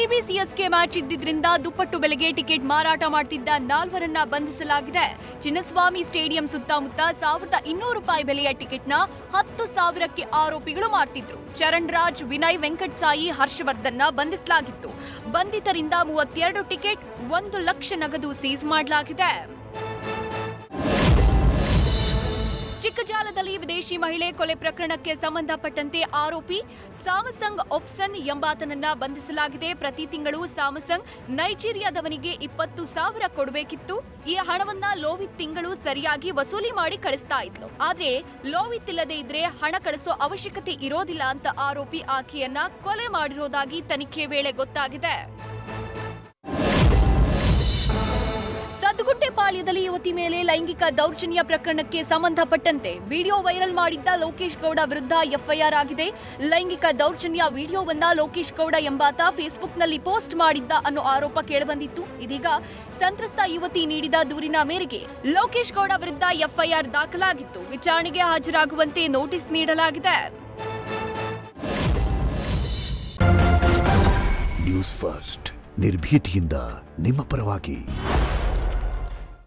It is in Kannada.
ಸಿಬಿಸಿಎಸ್ಕೆ ಮ್ಯಾಚ್ ಇದ್ದಿದ್ರಿಂದ ದುಪ್ಪಟ್ಟು ಬೆಲೆಗೆ ಟಿಕೆಟ್ ಮಾರಾಟ ಮಾಡ್ತಿದ್ದ 4ರನ್ನ ಬಂಧಿಸಲಾಗಿದೆ. ಚಿನ್ನಸ್ವಾಮಿ ಸ್ಟೇಡಿಯಂ ಸುತ್ತಮುತ್ತ ₹1,200 ಬೆಲೆಯ ಟಿಕೆಟ್ನ 10,000ಕ್ಕೆ ಆರೋಪಿಗಳು ಮಾರ್ತಿದ್ರು. ಚರಣ್ ರಾಜ್, ವಿನಯ್, ವೆಂಕಟಸಾಯಿ, ಹರ್ಷವರ್ಧನ್ನ ಬಂಧಿಸಲಾಗಿತ್ತು. ಬಂಧಿತರಿಂದ 32 ಟಿಕೆಟ್, 1 ಲಕ್ಷ ನಗದು ಸೀಸ್ ಮಾಡಲಾಗಿದೆ. ಚಿಕ್ಕಜಾಲದಲ್ಲಿ ವಿದೇಶಿ ಮಹಿಳೆ ಕೊಲೆ ಪ್ರಕರಣಕ್ಕೆ ಸಂಬಂಧಪಟ್ಟಂತೆ ಆರೋಪಿ ಸಾಮಸಂಗ್ ಒಪ್ಸನ್ ಎಂಬಾತನನ್ನ ಬಂಧಿಸಲಾಗಿದೆ. ಪ್ರತಿ ತಿಂಗಳು ಸಾಮಸಂಗ್ ನೈಜೀರಿಯಾದವನಿಗೆ 20,000 ಕೊಡಬೇಕಿತ್ತು. ಈ ಹಣವನ್ನ ಲೋವಿತ್ ತಿಂಗಳು ಸರಿಯಾಗಿ ವಸೂಲಿ ಮಾಡಿ ಕಳಿಸ್ತಾ ಇದ್ಲು. ಆದ್ರೆ ಲೋವಿತ್ ಇಲ್ಲದೆ ಇದ್ರೆ ಹಣ ಕಳಿಸೋ ಅವಶ್ಯಕತೆ ಇರೋದಿಲ್ಲ ಅಂತ ಆರೋಪಿ ಆಕೆಯನ್ನ ಕೊಲೆ ಮಾಡಿರೋದಾಗಿ ತನಿಖೆ ವೇಳೆ ಗೊತ್ತಾಗಿದೆ. ಸದ್ಗುಟ್ಟೆಪಾಳ್ಯದಲ್ಲಿ ಯುವತಿ ಮೇಲೆ ಲೈಂಗಿಕ ದೌರ್ಜನ್ಯ ಪ್ರಕರಣಕ್ಕೆ ಸಂಬಂಧಪಟ್ಟಂತೆ ವಿಡಿಯೋ ವೈರಲ್ ಮಾಡಿದ್ದ ಲೋಕೇಶ್ ಗೌಡ ವಿರುದ್ಧ ಎಫ್ಐಆರ್ ಆಗಿದೆ. ಲೈಂಗಿಕ ದೌರ್ಜನ್ಯ ವಿಡಿಯೋವನ್ನ ಲೋಕೇಶ್ ಗೌಡ ಎಂಬಾತ ಫೇಸ್ಬುಕ್ನಲ್ಲಿ ಪೋಸ್ಟ್ ಮಾಡಿದ್ದ ಅನ್ನೋ ಆರೋಪ ಕೇಳಿಬಂದಿತ್ತು. ಇದೀಗ ಸಂತ್ರಸ್ತ ಯುವತಿ ನೀಡಿದ ದೂರಿನ ಮೇರೆಗೆ ಲೋಕೇಶ್ ಗೌಡ ವಿರುದ್ಧ ಎಫ್ಐಆರ್ ದಾಖಲಾಗಿತ್ತು. ವಿಚಾರಣೆಗೆ ಹಾಜರಾಗುವಂತೆ ನೋಟಿಸ್ ನೀಡಲಾಗಿದೆ. ನ್ಯೂಸ್ ಫಸ್ಟ್ ನಿರ್ಭೀತಿಯಿಂದ ನಿಮ್ಮ ಪರವಾಗಿ.